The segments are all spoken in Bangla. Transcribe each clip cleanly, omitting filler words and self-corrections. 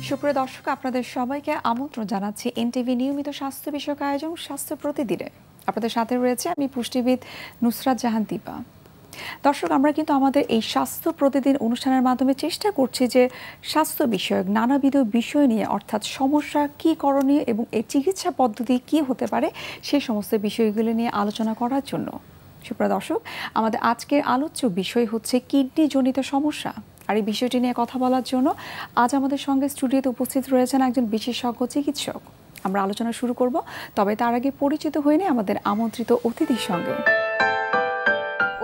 সুপ্রিয় দর্শক, আপনাদের সবাইকে আমন্ত্রণ জানাচ্ছি এনটিভি নিয়মিত স্বাস্থ্য বিষয়ক আয়োজন স্বাস্থ্য প্রতিদিনে। আপনাদের সাথে রয়েছে আমি পুষ্টিবিদ নুসরাত জাহান দীপা। দর্শক, আমরা কিন্তু আমাদের এই স্বাস্থ্য প্রতিদিন অনুষ্ঠানের মাধ্যমে চেষ্টা করছি যে স্বাস্থ্য বিষয়ক নানাবিধ বিষয় নিয়ে, অর্থাৎ সমস্যা কী করণীয় এবং এই চিকিৎসা পদ্ধতি কী হতে পারে সেই সমস্ত বিষয়গুলো নিয়ে আলোচনা করার জন্য। সুপ্রিয় দর্শক, আমাদের আজকের আলোচ্য বিষয় হচ্ছে কিডনি জনিত সমস্যা। আর এই বিষয়টি নিয়ে কথা বলার জন্য আজ আমাদের সঙ্গে স্টুডিওতে উপস্থিত রয়েছেন একজন বিশেষজ্ঞ চিকিৎসক। আমরা আলোচনা শুরু করব, তবে তার আগে পরিচিত হয়ে নিই আমাদের আমন্ত্রিত অতিথির সঙ্গে।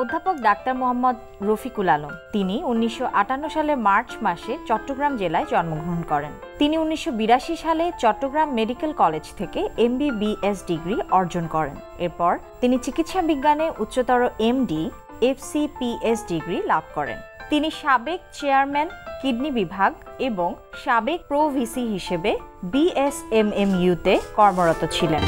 অধ্যাপক ডাক্তার মোহাম্মদ রফিকুল আলম। তিনি 1958 সালে মার্চ মাসে চট্টগ্রাম জেলায় জন্মগ্রহণ করেন। তিনি 1982 সালে চট্টগ্রাম মেডিকেল কলেজ থেকে MBBS ডিগ্রি অর্জন করেন। এরপর তিনি চিকিৎসা বিজ্ঞানে উচ্চতর MD FCPS ডিগ্রি লাভ করেন। তিনি সাবেক চেয়ারম্যান কিডনি বিভাগ এবং সাবেক প্রো ভিসি হিসেবে BSMMU-তে কর্মরত ছিলেন।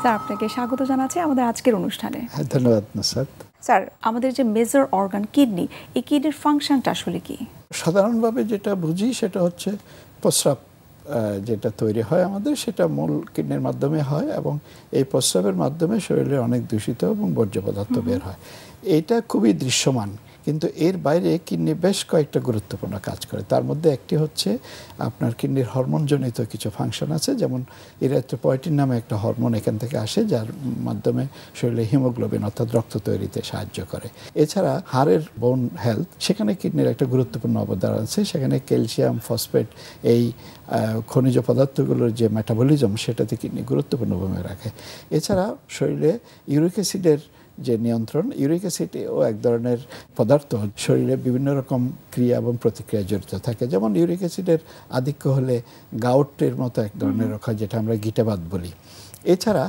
স্যার, আপনাকে স্বাগত জানাচ্ছি আমাদের আজকের অনুষ্ঠানে। ধন্যবাদ নুসরাত। স্যার, আমাদের যে মেজর অর্গান কিডনি, এই কিডনির ফাংশনটা আসলে কি? সাধারণভাবে যেটা বুঝি সেটা হচ্ছে প্রস্রাব যেটা তৈরি হয় আমাদের, সেটা মূল কিডনির মাধ্যমে হয় এবং এই প্রস্রাবের মাধ্যমে শরীরে অনেক দূষিত এবং বর্জ্য পদার্থ বের হয়। এটা খুবই দৃশ্যমান, কিন্তু এর বাইরে কিডনি বেশ কয়েকটা গুরুত্বপূর্ণ কাজ করে। তার মধ্যে একটি হচ্ছে আপনার কিডনির হরমোনজনিত কিছু ফাংশন আছে, যেমন ইরিথ্রোপয়েটিন নামে একটা হরমোন এখান থেকে আসে, যার মাধ্যমে শরীরে হিমোগ্লোবিন অর্থাৎ রক্ত তৈরিতে সাহায্য করে। এছাড়া হাড়ের বোন হেলথ, সেখানে কিডনির একটা গুরুত্বপূর্ণ অবদান আছে। সেখানে ক্যালসিয়াম, ফসফেট, এই খনিজ পদার্থগুলোর যে মেটাবলিজম, সেটাতে কিডনি গুরুত্বপূর্ণ ভূমিকা রাখে। এছাড়া শরীরে ইউরিক অ্যাসিডের যে নিয়ন্ত্রণ, ইউরিক অ্যাসিডও এক ধরনের পদার্থ শরীরে বিভিন্ন রকম ক্রিয়া এবং প্রতিক্রিয়া জড়িত থাকে। যেমন ইউরিক অ্যাসিডের আধিক্য হলে গাউটের মতো এক ধরনের রোগ হয়, যেটা আমরা গিটাবাত বলি। এছাড়া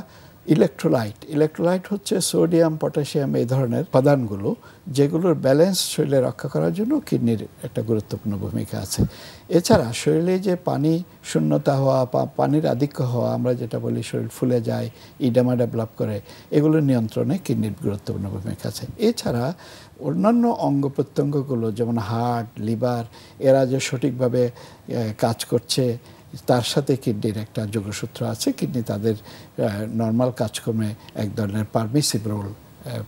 ইলেকট্রোলাইট হচ্ছে সোডিয়াম, পটাশিয়াম, এই ধরনের উপাদানগুলো, যেগুলোর ব্যালেন্স শরীরে রক্ষা করার জন্য কিডনির একটা গুরুত্বপূর্ণ ভূমিকা আছে। এছাড়া শরীরে যে পানি শূন্যতা হওয়া বা পানির আধিক্য হওয়া, আমরা যেটা বলি শরীর ফুলে যায়, ইডেমা ডেভেলপ করে, এগুলোর নিয়ন্ত্রণে কিডনির গুরুত্বপূর্ণ ভূমিকা আছে। এছাড়া অন্যান্য অঙ্গ প্রত্যঙ্গগুলো যেমন হার্ট, লিভার, এরা যে সঠিকভাবে কাজ করছে, তার সাথে কিডনির একটা যোগসূত্র আছে। কিডনি তাদের নর্মাল কাজকর্মে এক ধরনের পারমিসিভ রোল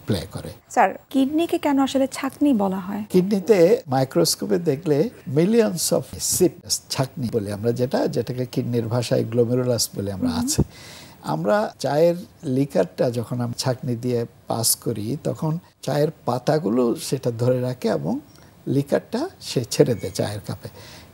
প্লে করে। স্যার, কিডনিকে কেন আসলে ছাঁকনি বলা হয়? কিডনিতে মাইক্রোস্কোপে দেখলে মিলিয়নস অফ ছাঁকনি বলে আমরা, যেটাকে কিডনির ভাষায় গ্লোমেরুলাস বলে আমরা আছে। আমরা চায়ের লিকারটা যখন আমরা ছাঁকনি দিয়ে পাস করি, তখন চায়ের পাতাগুলো সেটা ধরে রাখে এবং লিকারটা সে ছেড়ে দেয় চায়ের কাপে।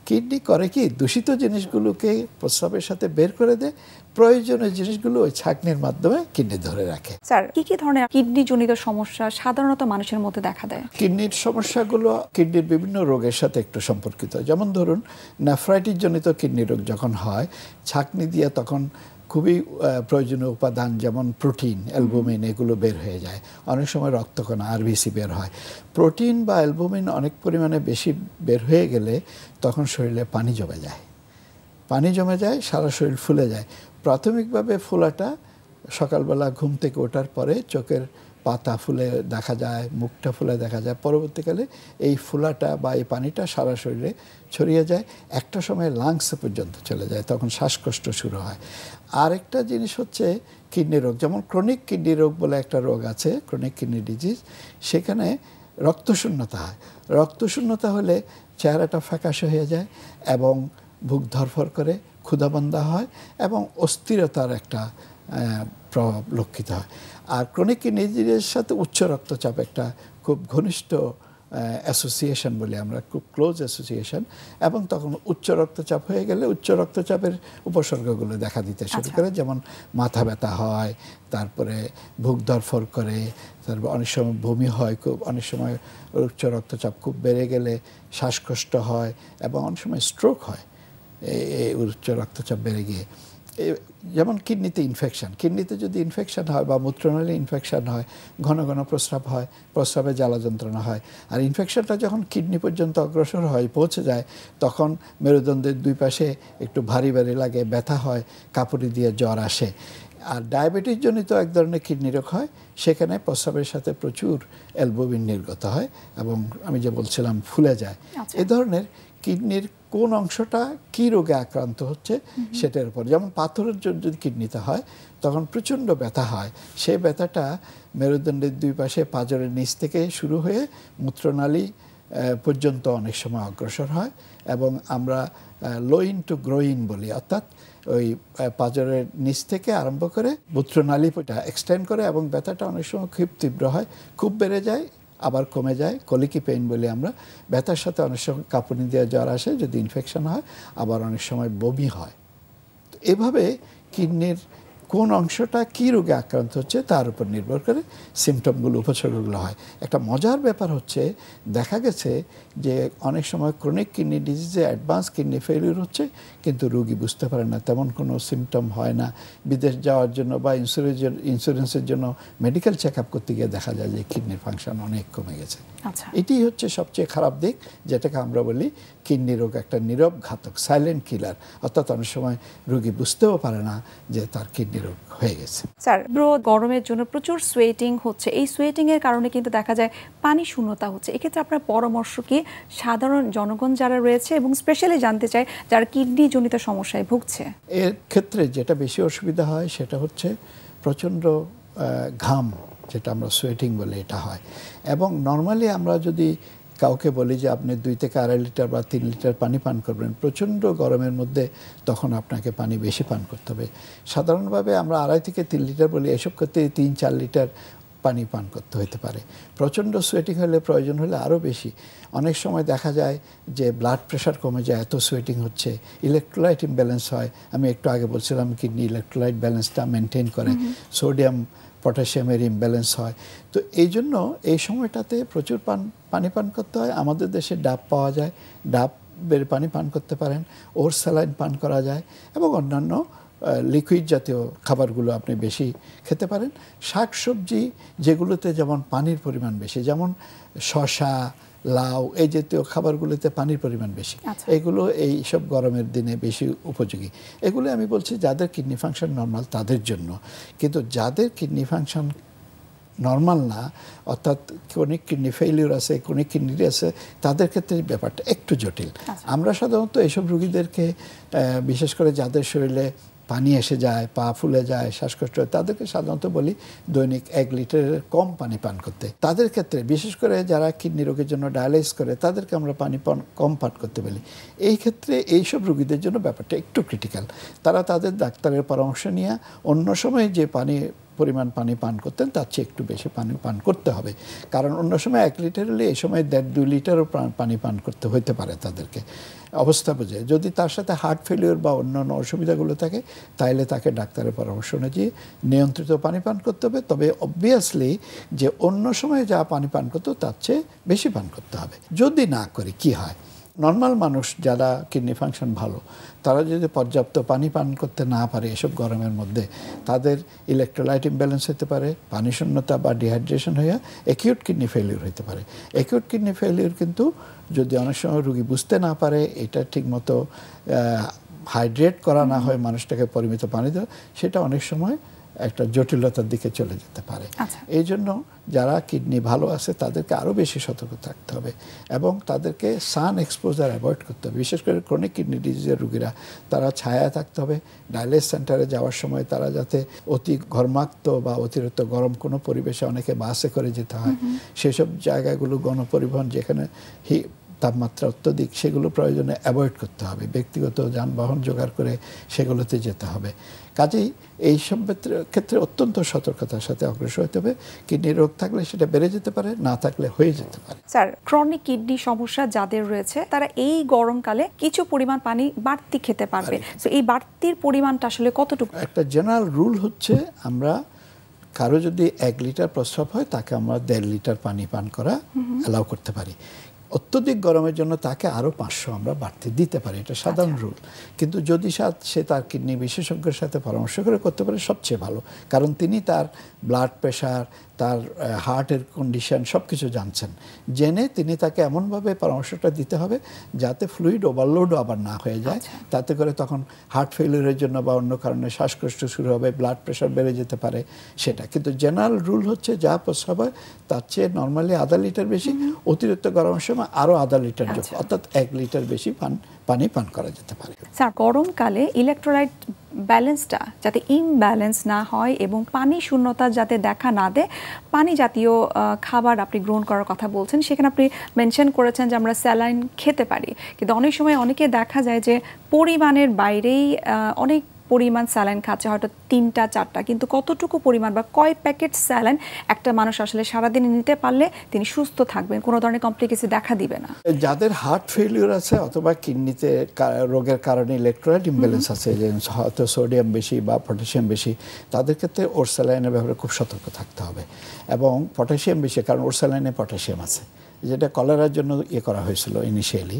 কিডনি করে কি, দূষিত জিনিসগুলোকে প্রস্রাবের সাথে বের করে দেয়, প্রয়োজনীয় জিনিসগুলো ওই ছাঁকনির মাধ্যমে কিডনি ধরে রাখে। স্যার, কি ধরনের কিডনি জনিত সমস্যা সাধারণত মানুষের মধ্যে দেখা দেয়? কিডনির সমস্যাগুলো কিডনির বিভিন্ন রোগের সাথে একটু সম্পর্কিত। যেমন ধরুন, নেফ্রাইটিস জনিত কিডনি রোগ যখন হয়, ছাঁকনি দিয়ে তখন খুবই প্রয়োজনীয় উপাদান যেমন প্রোটিন, অ্যালবুমিন, এগুলো বের হয়ে যায়। অনেক সময় রক্তকণা, RBC বের হয়। প্রোটিন বা অ্যালবুমিন অনেক পরিমাণে বেশি বের হয়ে গেলে তখন শরীরে পানি জমে যায়, সারা শরীর ফুলে যায়। প্রাথমিকভাবে ফোলাটা সকালবেলা ঘুম থেকে ওঠার পরে চোখের পাতা ফুলে দেখা যায়, মুখটা ফুলে দেখা যায়। পরবর্তীকালে এই ফোলাটা বা এই পানিটা সারা শরীরে ছড়িয়ে যায়, একটা সময় লাংস পর্যন্ত চলে যায়, তখন শ্বাসকষ্ট শুরু হয়। আরেকটা জিনিস হচ্ছে কিডনি রোগ, যেমন ক্রনিক কিডনি রোগ বলে একটা রোগ আছে, ক্রনিক কিডনি ডিজিজ। সেখানে রক্তশূন্যতা হয়। রক্তশূন্যতা হলে চেহারাটা ফ্যাকাশে হয়ে যায় এবং বুক ধরফর করে, ক্ষুধাবন্ধা হয় এবং অস্থিরতার একটা প্রভাব লক্ষিত হয়। আর ক্রনিক কিডনি ডিজিজের সাথে উচ্চ রক্তচাপ একটা খুব ঘনিষ্ঠ অ্যাসোসিয়েশন বলি আমরা, খুব ক্লোজ অ্যাসোসিয়েশন। এবং তখন উচ্চ রক্তচাপ হয়ে গেলে উচ্চ রক্তচাপের উপসর্গগুলো দেখা দিতে শুরু করে, যেমন মাথা ব্যথা হয়, তারপরে বুক ধরফর করে, তারপর অনেক সময় বমি হয়, খুব অনেক সময় উচ্চ রক্তচাপ খুব বেড়ে গেলে শ্বাসকষ্ট হয় এবং অনেক সময় স্ট্রোক হয় এই উচ্চ রক্তচাপ বেড়ে গিয়ে। যেমন কিডনিতে যদি ইনফেকশন হয় বা মূত্রনালী ইনফেকশন হয়, ঘন ঘন প্রস্রাব হয়, প্রস্রাবে জ্বালা যন্ত্রণা হয়। আর ইনফেকশনটা যখন কিডনি পর্যন্ত অগ্রসর হয়, পৌঁছে যায়, তখন মেরুদণ্ডের দুই পাশে একটু ভারী ভারী লাগে, ব্যথা হয়, কাঁপুনি দিয়ে জ্বর আসে। আর ডায়াবেটিস জনিত এক ধরনের কিডনি রোগ হয়, সেখানে প্রস্রাবের সাথে প্রচুর অ্যালবুমিন নির্গত হয় এবং আমি যে বলছিলাম ফুলে যায়। এ ধরনের কিডনির কোন অংশটা কি রোগে আক্রান্ত হচ্ছে সেটার উপর, যেমন পাথরের যদি কিডনিতে হয় তখন প্রচণ্ড ব্যথা হয়, সেই ব্যথাটা মেরুদণ্ডের দুই পাশে পাঁজরের নিচ থেকে শুরু হয়ে মূত্রনালী পর্যন্ত অনেক সময় অগ্রসর হয় এবং আমরা লোইন টু গ্রোইন বলি, অর্থাৎ ওই পাঁজরের নিচ থেকে আরম্ভ করে মূত্রনালীটা এক্সটেন্ড করে এবং ব্যথাটা অনেক সময় খুব তীব্র হয়, খুব বেড়ে যায় আবার কমে যায়, কলিকি পেইন বলি আমরা। ব্যথার সাথে অনেক সময় কাঁপুনি দেওয়া জ্বর আসে যদি ইনফেকশন হয়, আবার অনেক সময় বমি হয়। তো এভাবে কিডনির কোন অংশটা কী রোগে আক্রান্ত হচ্ছে তার উপর নির্ভর করে সিমটমগুলো, উপসর্গগুলো হয়। একটা মজার ব্যাপার হচ্ছে, দেখা গেছে যে অনেক সময় ক্রনিক কিডনি ডিজিজে অ্যাডভান্স কিডনি ফেলিউর হচ্ছে কিন্তু রোগী বুঝতে পারে না, তেমন কোনো সিমটম হয় না। বিদেশ যাওয়ার জন্য বা ইন্স্যুরেন্সের জন্য মেডিকেল চেক আপ করতে গিয়ে দেখা যায় যে কিডনির ফাংশন অনেক কমে গেছে। এটি হচ্ছে সবচেয়ে খারাপ দিক, যেটাকে আমরা বলি কিডনি রোগ একটা নীরব ঘাতক, সাইলেন্ট কিলার, অর্থাৎ অনেক সময় রোগী বুঝতেও পারে না যে তার কিডনি রোগ হয়ে গেছে। স্যার, গরমের জন্য প্রচুর সোয়েটিং হচ্ছে, এই সোয়েটিং এর কারণে কিন্তু দেখা যায় পানি শূন্যতা হচ্ছে। এক্ষেত্রে আপনার পরামর্শ কি সাধারণ জনগণ যারা রয়েছে এবং স্পেশালি জানতে চাই যারা কিডনি জনিত সমস্যায় ভুগছে? এর ক্ষেত্রে যেটা বেশি অসুবিধা হয় সেটা হচ্ছে প্রচণ্ড ঘাম, যেটা আমরা সোয়েটিং বলে, এটা হয়। এবং নর্মালি আমরা যদি কাউকে বলি যে আপনি 2 থেকে 2.5 লিটার বা 3 লিটার পানি পান করবেন, প্রচণ্ড গরমের মধ্যে তখন আপনাকে পানি বেশি পান করতে হবে। সাধারণভাবে আমরা 2.5 থেকে 3 লিটার বলি, এসব করতে 3-4 লিটার পানি পান করতে হতে পারে। প্রচণ্ড সোয়েটিং হলে, প্রয়োজন হলে আরও বেশি। অনেক সময় দেখা যায় যে ব্লাড প্রেশার কমে যায়, এত সোয়েটিং হচ্ছে। ইলেকট্রোলাইট ইমব্যালেন্স হয়, আমি একটু আগে বলছিলাম কিডনি ইলেকট্রোলাইট ব্যালেন্সটা মেনটেন করে, সোডিয়াম পটাশিয়ামের ইমব্যালেন্স হয়। তো এই জন্য এই সময়টাতে প্রচুর পানি পান করতে হয়। আমাদের দেশে ডাব পাওয়া যায়, ডাবের পানি পান করতে পারেন, ওর স্যালাইন পান করা যায় এবং অন্যান্য লিকুইড জাতীয় খাবারগুলো আপনি বেশি খেতে পারেন। শাকসবজি যেগুলোতে যেমন পানির পরিমাণ বেশি, যেমন শসা, লাউ, এই জাতীয় খাবারগুলোতে পানির পরিমাণ বেশি, এগুলো এই সব গরমের দিনে বেশি উপযোগী। এগুলো আমি বলছি যাদের কিডনি ফাংশন নর্মাল তাদের জন্য। কিন্তু যাদের কিডনি ফাংশন নর্মাল না, অর্থাৎ ক্রনিক কিডনি ফেইলিউর আছে, ক্রনিক কিডনি আছে, তাদের ক্ষেত্রে ব্যাপারটা একটু জটিল। আমরা সাধারণত এইসব রোগীদেরকে, বিশেষ করে যাদের শরীরে পানি এসে যায়, পা ফুলে যায়, শ্বাসকষ্ট হয়, তাদেরকে সাধারণত বলি দৈনিক 1 লিটারের কম পানি পান করতে। তাদের ক্ষেত্রে বিশেষ করে যারা কিডনি রোগের জন্য ডায়ালাইসিস করে তাদেরকে আমরা পানি কম পান করতে বলি। এই ক্ষেত্রে এইসব রোগীদের জন্য ব্যাপারটা একটু ক্রিটিক্যাল। তারা তাদের ডাক্তারের পরামর্শ নিয়ে অন্য সময় যে পরিমাণ পানি পান করতেন তার চেয়ে একটু বেশি পানি পান করতে হবে। কারণ অন্য সময় 1 লিটার হলে এই সময় 1.5-2 লিটারও পানি পান করতে হতে পারে তাদেরকে, অবস্থা বুঝে। যদি তার সাথে হার্ট ফেলিওর বা অন্যান্য অসুবিধাগুলো থাকে তাহলে তাকে ডাক্তারের পরামর্শ অনুযায়ী নিয়ন্ত্রিত পানি পান করতে হবে। তবে অবভিয়াসলি যে অন্য সময় যা পানি পান করতো তার চেয়ে বেশি পান করতে হবে। যদি না করে কি হয়, নর্মাল মানুষ যারা কিডনি ফাংশন ভালো, তারা যদি পর্যাপ্ত পানি পান করতে না পারে এসব গরমের মধ্যে, তাদের ইলেকট্রোলাইট ইমব্যালেন্স হতে পারে, পানি শূন্যতা বা ডিহাইড্রেশন হয়ে অ্যাকিউট কিডনি ফেলিউর হতে পারে। অ্যাকিউট কিডনি ফেলিউর কিন্তু যদি অনেক সময় রোগী বুঝতে না পারে, এটা ঠিকমতো হাইড্রেট করা না হয়, মানুষটাকে পরিমিত পানি দেওয়া, সেটা অনেক সময় একটা জটিলতার দিকে চলে যেতে পারে। এই জন্য যারা কিডনি ভালো আছে তাদেরকে আরও বেশি সতর্ক থাকতে হবে এবং তাদেরকে সান এক্সপোজার অ্যাভয়েড করতে হবে। বিশেষ করে ক্রনিক কিডনি ডিজিজের রোগীরা, তারা ছায়া থাকতে হবে। ডায়ালাইসিস সেন্টারে যাওয়ার সময় তারা যাতে অতি ঘর্মাক্ত বা অতিরিক্ত গরম কোনো পরিবেশে, অনেকে বাসে করে যেতে হয়, সেসব জায়গাগুলো গণপরিবহন যেখানে তাপমাত্রা অত্যধিক, সেগুলো প্রয়োজনে অ্যাভয়েড করতে হবে। ব্যক্তিগত যানবাহন জোগাড় করে সেগুলোতে যেতে হবে। কাজেই এইসব ক্ষেত্রে অত্যন্ত সতর্কতার সাথে অগ্রসর হতে হবে। কিডনি রোগ থাকলে সেটা বেড়ে যেতে পারে, না থাকলে হয়ে যেতে পারে। স্যার, ক্রনিক কিডনি সমস্যা যাদের রয়েছে তারা এই গরমকালে কিছু পরিমাণ পানি বাড়তি খেতে পারবে। তো এই বাড়তির পরিমাণটা আসলে কতটুকু? একটা জেনারেল রুল হচ্ছে, আমরা কারো যদি 1 লিটার প্রস্রাব হয় তাকে আমরা 1.5 লিটার পানি পান করা অ্যালাউ করতে পারি। অত্যধিক গরমের জন্য তাকে আরও 500 আমরা বাড়তি দিতে পারি, এটা সাধারণ রুল। কিন্তু যদি সে তার কিডনি বিশেষজ্ঞের সাথে পরামর্শ করে করতে পারে সবচেয়ে ভালো, কারণ তিনি তার ব্লাড প্রেশার, তার হার্টের কন্ডিশন সব কিছু জানছেন। জেনে তিনি তাকে এমনভাবে পরামর্শটা দিতে হবে যাতে ফ্লুইড ওভারলোডও আবার না হয়ে যায়, তাতে করে তখন হার্ট ফেলিউরের জন্য বা অন্য কারণে শ্বাসকষ্ট শুরু হবে, ব্লাড প্রেশার বেড়ে যেতে পারে সেটা। কিন্তু জেনারেল রুল হচ্ছে যা প্রস্রাব হয় তার চেয়ে নর্মালি আধা লিটার বেশি, অতিরিক্ত গরমের সময় আরও আধা লিটার যোগ, অর্থাৎ 1 লিটার বেশি পানি পান করা যেতে পারে। স্যার, গরমকালে ইলেকট্রোলাইট ব্যালেন্সটা যাতে ইমব্যালেন্স না হয় এবং পানি শূন্যতা যাতে দেখা না দেয়, পানি জাতীয় খাবার আপনি গ্রহণ করার কথা বলছেন, সেখানে আপনি মেনশন করেছেন যে আমরা স্যালাইন খেতে পারি, কিন্তু অনেক সময় অনেকে দেখা যায় যে পরিমাণের বাইরেই অনেক পরিমাণ স্যালাইন খাচ্ছে, হয়তো 3টা 4টা, কিন্তু কতটুকু পরিমাণ বা কয় প্যাকেট স্যালাইন একটা মানুষ আসলে সারাদিনে নিতে পারলে তিনি সুস্থ থাকবেন, কোনো ধরনের কমপ্লিকেশন দেখা দিবে না? যাদের হার্ট ফেলিউর আছে অথবা কিডনিতে রোগের কারণে ইলেকট্রোলাইট ইমব্যালেন্স আছে, যে হয়তো সোডিয়াম বেশি বা পটাশিয়াম বেশি, তাদের ক্ষেত্রে ওর স্যালাইনের ব্যাপারে খুব সতর্ক থাকতে হবে। এবং পটাশিয়াম বেশি, কারণ ওর স্যালাইনে পটাশিয়াম আছে, যেটা কলেরার জন্য করা হয়েছিল ইনিশিয়ালি।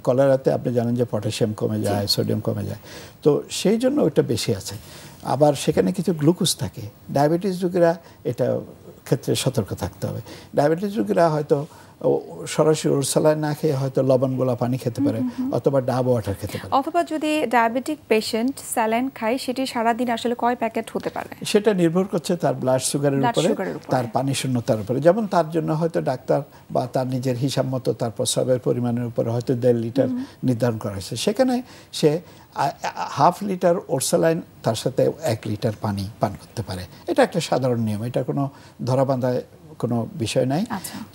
কলেরাতে আপনি জানেন যে পটাশিয়াম কমে যায়, সোডিয়াম কমে যায়, তো সেই জন্য ওটা বেশি আছে। আবার সেখানে কিছু গ্লুকোজ থাকে। ডায়াবেটিস রোগীরা এটা ক্ষেত্রে সতর্ক থাকতে হবে। ডায়াবেটিস রোগীরা হয়তো সরাসরি ওর স্যালাইন না খেয়ে হয়তো লবণগুলা পানি খেতে পারে অথবা ডাব ওয়াটার খেতে পারে। অথবা যদি ডায়াবেটিক পেশেন্ট স্যালাইন খায়, সেটি সারাদিন আসলে কয় প্যাকেট হতে পারে? সেটা নির্ভর করছে তার ব্লাড সুগারের উপরে, তার পানি শূন্যতার উপরে। যেমন তার জন্য হয়তো ডাক্তার বা তার নিজের হিসাব মতো তার প্রস্রাবের পরিমাণের উপরে হয়তো 1.5 লিটার নির্ধারণ করা হয়েছে, সেখানে সে 1/2 লিটার ওরসালাইন তার সাথে 1 লিটার পানি পান করতে পারে। এটা একটা সাধারণ নিয়ম, এটা কোনো ধরাবাঁধায় কোনো বিষয় নাই।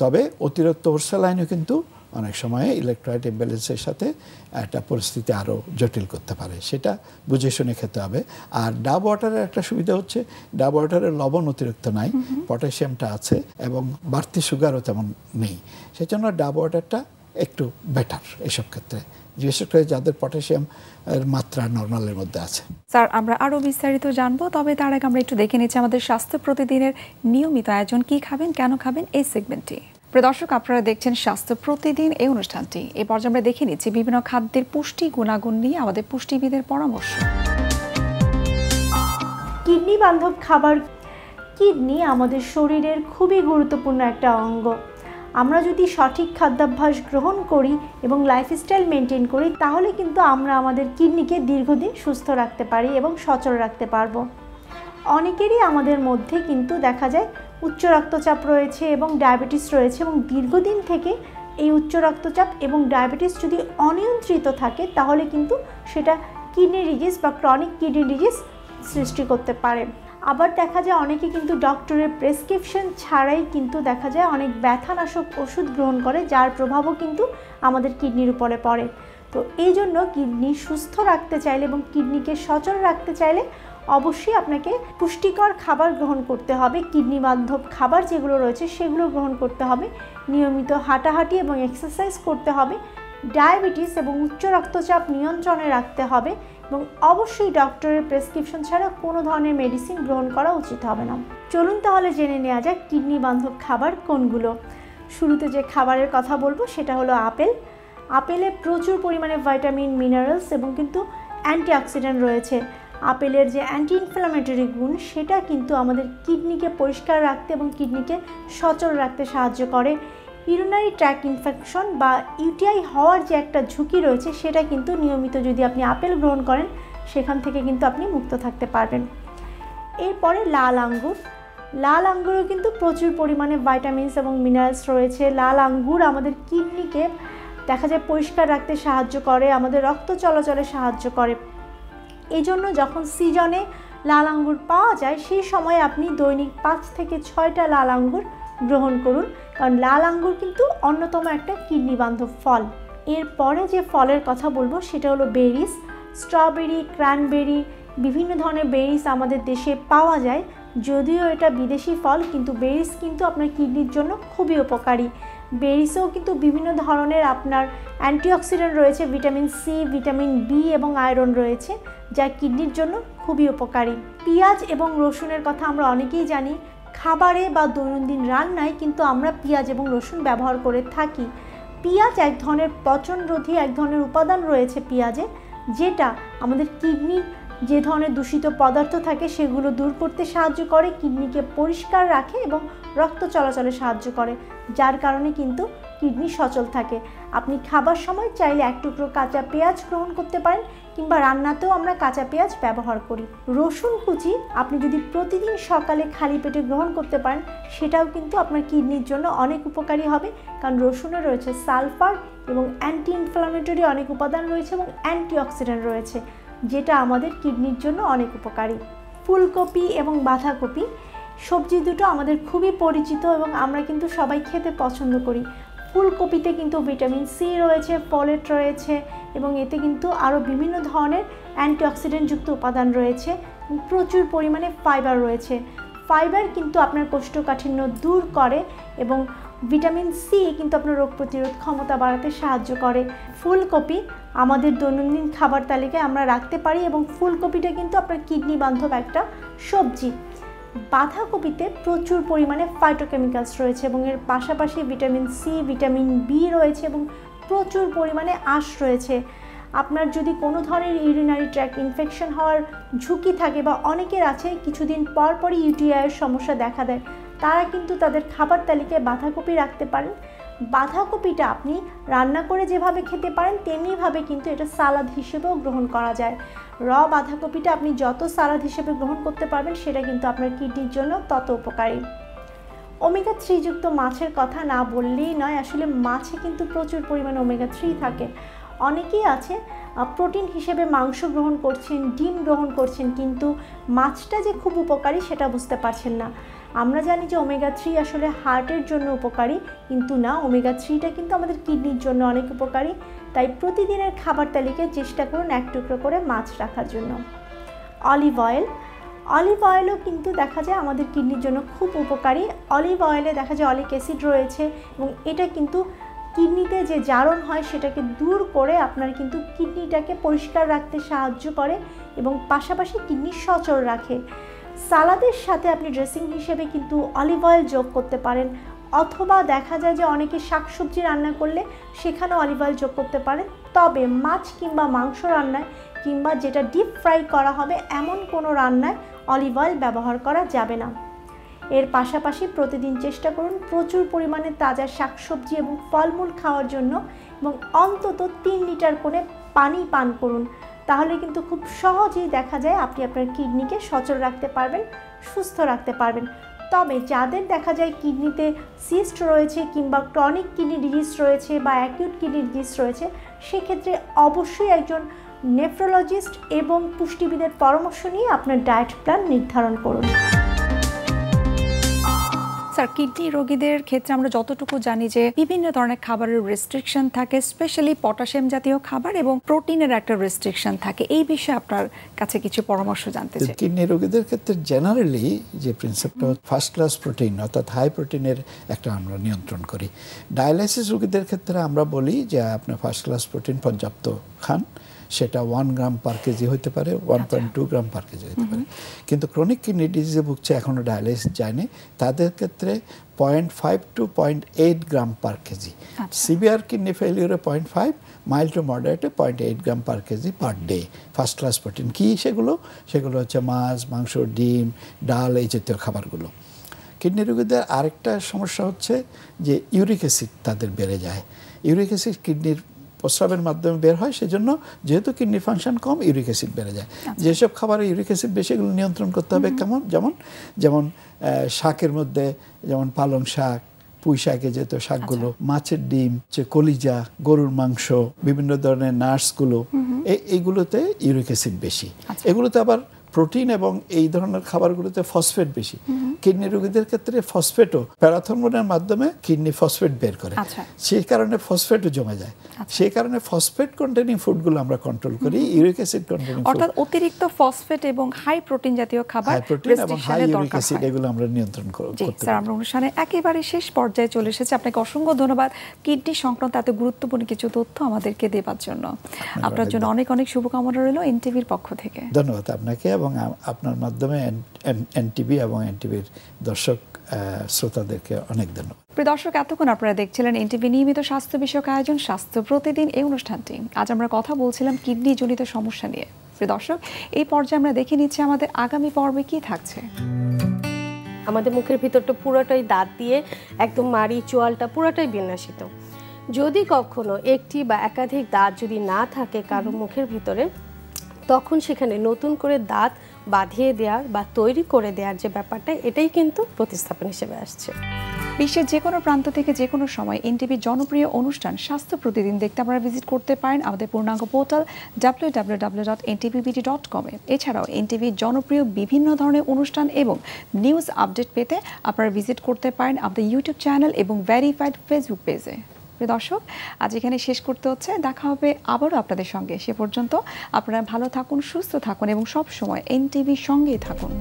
তবে অতিরিক্ত ওরসালাইনও কিন্তু অনেক সময় ইলেকট্রোলাইট ইমব্যালেন্সের সাথে একটা পরিস্থিতি আরও জটিল করতে পারে, সেটা বুঝে শুনে খেতে হবে। আর ডাব ওয়াটারের একটা সুবিধা হচ্ছে ডাব ওয়াটারের লবণ অতিরিক্ত নাই, পটাশিয়ামটা আছে এবং বাড়তি সুগারও তেমন নেই, সেজন্য ডাব ওয়াটারটা একটু বেটার এসব ক্ষেত্রে, বিশেষ করে যাদের পটাশিয়াম এর মাত্রা নর্মালের মধ্যে আছে। স্যার, আমরা আরও বিস্তারিত জানবো, তবে তার আগে আমরা একটু দেখে নিচ্ছি আমাদের স্বাস্থ্য প্রতিদিনের নিয়মিত আয়োজন, কি খাবেন কেন খাবেন এই সেগমেন্টটি। প্রিয় দর্শক, আপনারা দেখছেন স্বাস্থ্য প্রতিদিন এই অনুষ্ঠানটি। এই পর্যায়ে আমরা দেখে নিচ্ছি বিভিন্ন খাদ্যের পুষ্টি গুণাগুণ নিয়ে আমাদের পুষ্টিবিদের পরামর্শ। কিডনি বান্ধব খাবার। কিডনি আমাদের শরীরের খুবই গুরুত্বপূর্ণ একটা অঙ্গ। আমরা যদি সঠিক খাদ্যাভ্যাস গ্রহণ করি এবং লাইফস্টাইল মেনটেন করি, তাহলে কিন্তু আমরা আমাদের কিডনিকে দীর্ঘদিন সুস্থ রাখতে পারি এবং সচল রাখতে পারবো। অনেকেরই আমাদের মধ্যে কিন্তু দেখা যায় উচ্চ রক্তচাপ রয়েছে এবং ডায়াবেটিস রয়েছে, এবং দীর্ঘদিন থেকে এই উচ্চ রক্তচাপ এবং ডায়াবেটিস যদি অনিয়ন্ত্রিত থাকে, তাহলে কিন্তু সেটা কিডনি ডিজিজ বা ক্রনিক কিডনি ডিজিজ সৃষ্টি করতে পারে। আবার দেখা যায় অনেকে কিন্তু ডক্টরের প্রেসক্রিপশন ছাড়াই কিন্তু দেখা যায় অনেক ব্যথানাশক ওষুধ গ্রহণ করে, যার প্রভাবও কিন্তু আমাদের কিডনির উপরে পড়ে। তো এই জন্য কিডনি সুস্থ রাখতে চাইলে এবং কিডনিকে সচল রাখতে চাইলে অবশ্যই আপনাকে পুষ্টিকর খাবার গ্রহণ করতে হবে। কিডনি বান্ধব খাবার যেগুলো রয়েছে সেগুলো গ্রহণ করতে হবে, নিয়মিত হাঁটাহাঁটি এবং এক্সারসাইজ করতে হবে, ডায়াবেটিস এবং উচ্চ রক্তচাপ নিয়ন্ত্রণে রাখতে হবে, এবং অবশ্যই ডক্টরের প্রেসক্রিপশন ছাড়া কোনো ধরনের মেডিসিন গ্রহণ করা উচিত হবে না। চলুন তাহলে জেনে নেওয়া যাক কিডনি বান্ধব খাবার কোনগুলো। শুরুতে যে খাবারের কথা বলবো সেটা হলো আপেল। আপেলে প্রচুর পরিমাণে ভাইটামিন, মিনারেলস এবং কিন্তু অ্যান্টিঅক্সিডেন্ট রয়েছে। আপেলের যে অ্যান্টি ইনফ্ল্যামেটরি গুণ, সেটা কিন্তু আমাদের কিডনিকে পরিষ্কার রাখতে এবং কিডনিকে সচল রাখতে সাহায্য করে। ইউরিনারি ট্র্যাক্ট ইনফেকশন বা ইউটিআই হওয়ার যে একটা ঝুঁকি রয়েছে, সেটা কিন্তু নিয়মিত যদি আপনি আপেল গ্রহণ করেন, সেখান থেকে কিন্তু আপনি মুক্ত থাকতে পারবেন। এরপরে লাল আঙ্গুর। লাল আঙ্গুরও কিন্তু প্রচুর পরিমাণে ভাইটামিনস এবং মিনারেলস রয়েছে। লাল আঙ্গুর আমাদের কিডনিকে দেখা যায় পরিষ্কার রাখতে সাহায্য করে, আমাদের রক্ত চলাচলে সাহায্য করে। এই জন্য যখন সিজনে লাল আঙ্গুর পাওয়া যায়, সেই সময় আপনি দৈনিক 5 থেকে 6টা লাল আঙ্গুর গ্রহণ করুন, কারণ লাল আঙ্গুর কিন্তু অন্যতম একটা কিডনি বান্ধব ফল। এরপরে যে ফলের কথা বলবো সেটা হলো বেরিস। স্ট্রবেরি, ক্র্যানবেরি, বিভিন্ন ধরনের বেরিস আমাদের দেশে পাওয়া যায়। যদিও এটা বিদেশি ফল, কিন্তু বেরিস কিন্তু আপনার কিডনির জন্য খুবই উপকারী। বেরিসেও কিন্তু বিভিন্ন ধরনের আপনার অ্যান্টিঅক্সিডেন্ট রয়েছে, ভিটামিন সি, ভিটামিন বি এবং আয়রন রয়েছে, যা কিডনির জন্য খুবই উপকারী। পেঁয়াজ এবং রসুনের কথা আমরা অনেকেই জানি। খাবারে বা দৈনন্দিন রান্নায় কিন্তু আমরা পেঁয়াজ এবং রসুন ব্যবহার করে থাকি। পেঁয়াজ এক ধরনের পচনরোধী এক ধরনের উপাদান রয়েছে পেঁয়াজে, যেটা আমাদের কিডনির যে ধরনের দূষিত পদার্থ থাকে সেগুলো দূর করতে সাহায্য করে, কিডনিকে পরিষ্কার রাখে এবং রক্ত চলাচলে সাহায্য করে, যার কারণে কিন্তু কিডনি সচল থাকে। আপনি খাবার সময় চাইলে এক টুকরো কাঁচা পেঁয়াজ গ্রহণ করতে পারেন, কিংবা রান্নাতেও আমরা কাঁচা পেঁয়াজ ব্যবহার করি। রসুন কুচি আপনি যদি প্রতিদিন সকালে খালি পেটে গ্রহণ করতে পারেন, সেটাও কিন্তু আপনার কিডনির জন্য অনেক উপকারী হবে, কারণ রসুনে রয়েছে সালফার এবং অ্যান্টি ইনফ্লামেটরি অনেক উপাদান রয়েছে এবং অ্যান্টিঅক্সিডেন্ট রয়েছে, যেটা আমাদের কিডনির জন্য অনেক উপকারী। ফুলকপি এবং বাঁধাকপি সবজি দুটো আমাদের খুবই পরিচিত এবং আমরা কিন্তু সবাই খেতে পছন্দ করি। ফুলকপিতে কিন্তু ভিটামিন সি রয়েছে, ফলেট রয়েছে এবং এতে কিন্তু আরও বিভিন্ন ধরনের অ্যান্টিঅক্সিডেন্টযুক্ত উপাদান রয়েছে, প্রচুর পরিমাণে ফাইবার রয়েছে। ফাইবার কিন্তু আপনার কোষ্ঠকাঠিন্য দূর করে এবং ভিটামিন সি কিন্তু আপনার রোগ প্রতিরোধ ক্ষমতা বাড়াতে সাহায্য করে। ফুলকপি আমাদের দৈনন্দিন খাবার তালিকায় আমরা রাখতে পারি এবং ফুলকপিটা কিন্তু আপনার কিডনি বান্ধব একটা সবজি। বাঁধাকপিতে প্রচুর পরিমাণে ফাইটোকেমিক্যালস রয়েছে এবং এর পাশাপাশি ভিটামিন সি, ভিটামিন বি রয়েছে এবং প্রচুর পরিমাণে আঁশ রয়েছে। আপনার যদি কোনো ধরনের ইউরিনারি ট্র্যাক্ট ইনফেকশন হওয়ার ঝুঁকি থাকে বা অনেকের আছে কিছুদিন পর পরই ইউটিআইয়ের সমস্যা দেখা দেয়, তারা কিন্তু তাদের খাবার তালিকায় বাঁধাকপি রাখতে পারেন। বাঁধাকপিটা আপনি রান্না করে যেভাবে খেতে পারেন তেমনিভাবে কিন্তু এটা সালাদ হিসেবেও গ্রহণ করা যায়। বাঁধাকপিটা আপনি যত সালাদ হিসেবে গ্রহণ করতে পারবেন সেটা কিন্তু আপনার কিডনির জন্য তত উপকারী। ওমেগা 3 যুক্ত মাছের কথা না বললেই নয়, আসলে মাছে কিন্তু প্রচুর পরিমাণে ওমেগা 3 থাকে। অনেকেই আছে প্রোটিন হিসেবে মাংস গ্রহণ করছেন, ডিম গ্রহণ করছেন, কিন্তু মাছটা যে খুব উপকারী সেটা বুঝতে পারছেন না। আমরা জানি যে ওমেগা 3 আসলে হার্টের জন্য উপকারী, কিন্তু না, ওমেগা 3টা কিন্তু আমাদের কিডনির জন্য অনেক উপকারী। তাই প্রতিদিনের খাবার তালিকায় চেষ্টা করুন এক টুকরো করে মাছ রাখার জন্য। অলিভ অয়েলও কিন্তু দেখা যায় আমাদের কিডনির জন্য খুব উপকারী। অলিভ অয়েলে দেখা যায় অলিক অ্যাসিড রয়েছে এবং এটা কিন্তু কিডনিতে যে জারণ হয় সেটাকে দূর করে আপনার কিন্তু কিডনিটাকে পরিষ্কার রাখতে সাহায্য করে এবং পাশাপাশি কিডনি সচল রাখে। সালাদের সাথে আপনি ড্রেসিং হিসেবে কিন্তু অলিভ অয়েল যোগ করতে পারেন, অথবা দেখা যায় যে অনেকে শাকসবজি রান্না করলে সেখানেও অলিভ অয়েল যোগ করতে পারেন। তবে মাছ কিংবা মাংস রান্নায় কিংবা যেটা ডিপ ফ্রাই করা হবে এমন কোনো রান্নায় অলিভ অয়েল ব্যবহার করা যাবে না। এর পাশাপাশি প্রতিদিন চেষ্টা করুন প্রচুর পরিমাণে তাজা শাকসবজি এবং ফলমূল খাওয়ার জন্য এবং অন্তত 3 লিটার করে পানি পান করুন। তাহলে কিন্তু খুব সহজেই দেখা যায় আপনি আপনার কিডনিকে সচল রাখতে পারবেন, সুস্থ রাখতে পারবেন। তবে যাদের দেখা যায় কিডনিতে সিস্ট রয়েছে কিংবা ক্রনিক কিডনি ডিজিজ রয়েছে বা অ্যাকিউট কিডনি ডিজিজ রয়েছে, সেক্ষেত্রে অবশ্যই একজন নেফ্রোলজিস্ট এবং পুষ্টিবিদের পরামর্শ নিয়ে আপনার ডায়েট প্ল্যান নির্ধারণ করুন। স্যার, কিডনি রোগীদের ক্ষেত্রে আমরা যতটুকু জানি যে বিভিন্ন ধরনের খাবারের রেস্ট্রিকশন থাকে, স্পেশালি পটাশিয়াম জাতীয় খাবার এবং প্রোটিনের একটা রেস্ট্রিকশন থাকে। এই বিষয়ে আপনার কাছে কিছু পরামর্শ জানতে চাই। কিডনি রোগীদের ক্ষেত্রে জেনারেলি যে প্রিন্সিপালটা ফার্স্ট ক্লাস প্রোটিন অর্থাৎ হাই প্রোটিনের একটা আমরা নিয়ন্ত্রণ করি। ডায়ালাইসিস রোগীদের ক্ষেত্রে আমরা বলি যে আপনি ফার্স্ট ক্লাস প্রোটিন পর্যাপ্ত খান, সেটা 1 গ্রাম পার কেজি হতে পারে, 1.2 গ্রাম পার কেজি হতে পারে। কিন্তু ক্রনিক কিডনি ডিজিজে ভুগছে, এখনও ডায়ালাইসিস যায়নি, তাদের ক্ষেত্রে 0.5 to 0.8 gram per KG. Severe kidney ফেলিওরে 0.5, মাইল্ড টু মডারেটে 0.8 gram per KG per day. First class protein কী সেগুলো হচ্ছে মাছ, মাংস, ডিম, ডাল, এই জাতীয় খাবারগুলো। কিডনি রোগীদের আরেকটা সমস্যা হচ্ছে যে ইউরিক অ্যাসিড তাদের বেড়ে যায়। ইউরিক অ্যাসিড কিডনির প্রস্রাবের মাধ্যমে বের হয়, সেজন্য যেহেতু কিডনি ফাংশন কম ইউরিক অ্যাসিড বেড়ে যায়। যেসব খাবারে ইউরিক অ্যাসিড বেশি এগুলো নিয়ন্ত্রণ করতে হবে। যেমন শাকের মধ্যে যেমন পালং শাক, পুঁই শাকে যেহেতু শাকগুলো, মাছের ডিম, কলিজা, গরুর মাংস, বিভিন্ন ধরনের নাটসগুলো, এইগুলোতে ইউরিক অ্যাসিড বেশি। এগুলোতে আবার প্রোটিন এবং এই ধরনের খাবারগুলোতে ফসফেট বেশি। কিডনি রোগীদের ক্ষেত্রে ফসফেটও প্যারাথরমোনের মাধ্যমে কিডনি ফসফেট বের করে, সেই কারণে ফসফেটও জমে যায়। সেই কারণে ফসফেট কন্টেনিং ফুডগুলো আমরা কন্ট্রোল করি, ইউরিক অ্যাসিড কন্টেনিং ফুড, অর্থাৎ অতিরিক্ত ফসফেট এবং হাই প্রোটিন জাতীয় খাবার, হাই প্রোটিন এবং হাই ইউরিক অ্যাসিড এগুলো আমরা নিয়ন্ত্রণ করতে পারি। স্যার, আমরা অনুষ্ঠানে একেবারে শেষ পর্যায়ে চলে এসেছি। আপনাকে অসংখ্য ধন্যবাদ কিডনি সংক্রান্ত এত গুরুত্বপূর্ণ কিছু তথ্য আমাদেরকে দেওয়ার জন্য। আপনার জন্য অনেক অনেক শুভকামনা রইল এনটিভির পক্ষ থেকে। ধন্যবাদ আপনাকে এবং আপনার মাধ্যমে এনটিভি এবং এনটিভির দর্শক শ্রোতাদেরকে অনেক ধন্যবাদ। প্রিয় দর্শক, এতক্ষণ আপনারা দেখছিলেন এনটিভি নিয়মিত স্বাস্থ্য বিষয়ক আয়োজন স্বাস্থ্য প্রতিদিন এই অনুষ্ঠানটি। আজ আমরা কথা বলছিলাম কিডনি জনিত সমস্যা নিয়ে। প্রিয় দর্শক, এই পর্যায়ে আমরা দেখে নিচ্ছি আমাদের আগামী পর্বে কি থাকছে। আমাদের মুখের ভিতরটা পুরোটাই দাঁত দিয়ে একদম মাড়ি চোয়ালটা পুরোটাই বিন্যাসিত। যদি কখনো একটি বা একাধিক দাঁত যদি না থাকে কারো মুখের ভিতরে, তখন সেখানে নতুন করে দাঁত বাঁধিয়ে দেওয়ার বা তৈরি করে দেওয়ার যে ব্যাপারটা, এটাই কিন্তু প্রতিস্থাপন হিসেবে আসছে। বিশ্বের যে কোনো প্রান্ত থেকে যে কোনো সময় এনটিভির জনপ্রিয় অনুষ্ঠান স্বাস্থ্য প্রতিদিন দেখতে আপনারা ভিজিট করতে পারেন আমাদের পূর্ণাঙ্গ পোর্টাল www.ntvbd.com এ। এছাড়াও এনটিভির জনপ্রিয় বিভিন্ন ধরনের অনুষ্ঠান এবং নিউজ আপডেট পেতে আপনারা ভিজিট করতে পারেন আমাদের ইউটিউব চ্যানেল এবং ভেরিফাইড ফেসবুক পেজে। প্রিয় দর্শক, আজ এখানে শেষ করতে হচ্ছে। দেখা হবে আবারও আপনাদের সঙ্গে। সে পর্যন্ত আপনারা ভালো থাকুন, সুস্থ থাকুন এবং সব সময় এনটিভির সঙ্গেই থাকুন।